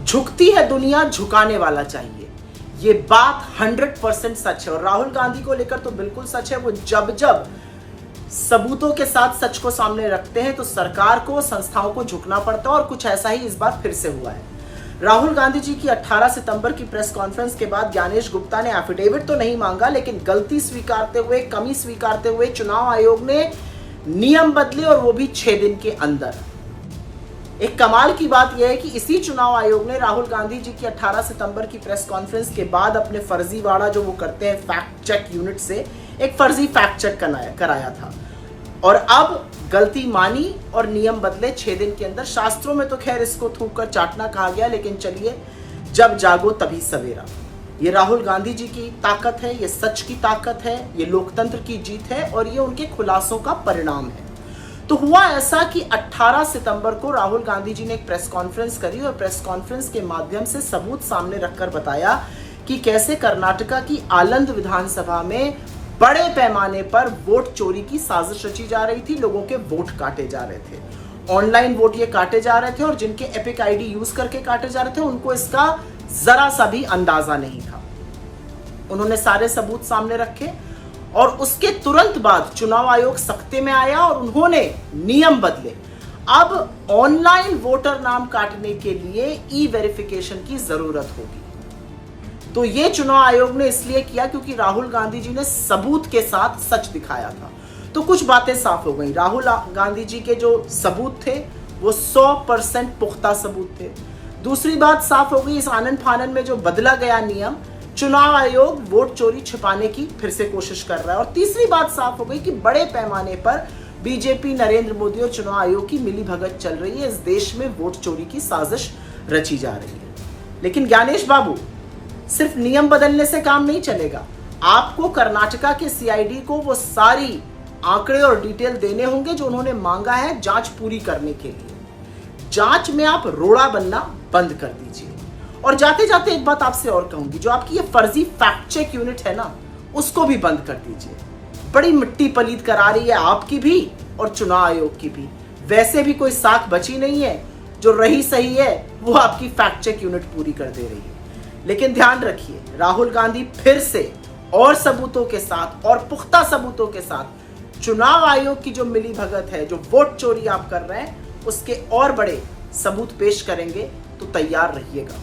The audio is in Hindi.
झुकती है दुनिया, झुकाने वाला चाहिए। ये बात 100% सच है और राहुल गांधी को लेकर तो बिल्कुल सच है। वो जब जब सबूतों के साथ सच को सामने रखते हैं तो सरकार को, संस्थाओं को झुकना पड़ता है और कुछ ऐसा ही इस बार फिर से हुआ है। राहुल गांधी जी की 18 सितंबर की प्रेस कॉन्फ्रेंस के बाद ज्ञानेश गुप्ता ने एफिडेविट तो नहीं मांगा, लेकिन गलती स्वीकारते हुए, कमी स्वीकारते हुए चुनाव आयोग ने नियम बदले और वो भी 6 दिन के अंदर। एक कमाल की बात यह है कि इसी चुनाव आयोग ने राहुल गांधी जी की 18 सितंबर की प्रेस कॉन्फ्रेंस के बाद अपने फर्जीवाड़ा जो वो करते हैं फैक्ट चेक यूनिट से एक फर्जी फैक्ट चेक कराया था और अब गलती मानी और नियम बदले 6 दिन के अंदर। शास्त्रों में तो खैर इसको थूक कर चाटना कहा गया, लेकिन चलिए, जब जागो तभी सवेरा। ये राहुल गांधी जी की ताकत है, ये सच की ताकत है, ये लोकतंत्र की जीत है और ये उनके खुलासों का परिणाम है। तो हुआ ऐसा कि 18 सितंबर को राहुल गांधी जी ने एक प्रेस कॉन्फ्रेंस करी और प्रेस कॉन्फ्रेंस के माध्यम से सबूत सामने रखकर बताया कि कैसे कर्नाटका की आलंद विधानसभा में बड़े पैमाने पर वोट चोरी की साजिश रची जा रही थी। लोगों के वोट काटे जा रहे थे, ऑनलाइन वोट ये काटे जा रहे थे और जिनके एपिक आईडी यूज करके काटे जा रहे थे उनको इसका जरा सा भी अंदाजा नहीं था। उन्होंने सारे सबूत सामने रखे और उसके तुरंत बाद चुनाव आयोग सख्ते में आया और उन्होंने नियम बदले। अब ऑनलाइन वोटर नाम काटने के लिए ई वेरिफिकेशन की जरूरत होगी। तो ये चुनाव आयोग ने इसलिए किया क्योंकि राहुल गांधी जी ने सबूत के साथ सच दिखाया था। तो कुछ बातें साफ हो गई। राहुल गांधी जी के जो सबूत थे वो 100% पुख्ता सबूत थे। दूसरी बात साफ हो गई, इस आनंद फानन में जो बदला गया नियम, चुनाव आयोग वोट चोरी छिपाने की फिर से कोशिश कर रहा है। और तीसरी बात साफ हो गई कि बड़े पैमाने पर बीजेपी, नरेंद्र मोदी और चुनाव आयोग की मिलीभगत चल रही है। इस देश में वोट चोरी की साजिश रची जा रही है। लेकिन ज्ञानेश बाबू, सिर्फ नियम बदलने से काम नहीं चलेगा। आपको कर्नाटका के सीआईडी को वो सारी आंकड़े और डिटेल देने होंगे जो उन्होंने मांगा है जांच पूरी करने के लिए। जांच में आप रोड़ा बनना बंद कर दीजिए। और जाते जाते एक बात आपसे और कहूंगी, जो आपकी ये फर्जी फैक्ट चेक यूनिट है ना, उसको भी बंद कर दीजिए। बड़ी मिट्टी पलीत करा रही है आपकी भी और चुनाव आयोग की भी। वैसे भी कोई साख बची नहीं है, जो रही सही है वो आपकी फैक्ट चेक यूनिट पूरी कर दे रही है। लेकिन ध्यान रखिए, राहुल गांधी फिर से और सबूतों के साथ और पुख्ता सबूतों के साथ चुनाव आयोग की जो मिलीभगत है, जो वोट चोरी आप कर रहे हैं, उसके और बड़े सबूत पेश करेंगे। तो तैयार रहिएगा।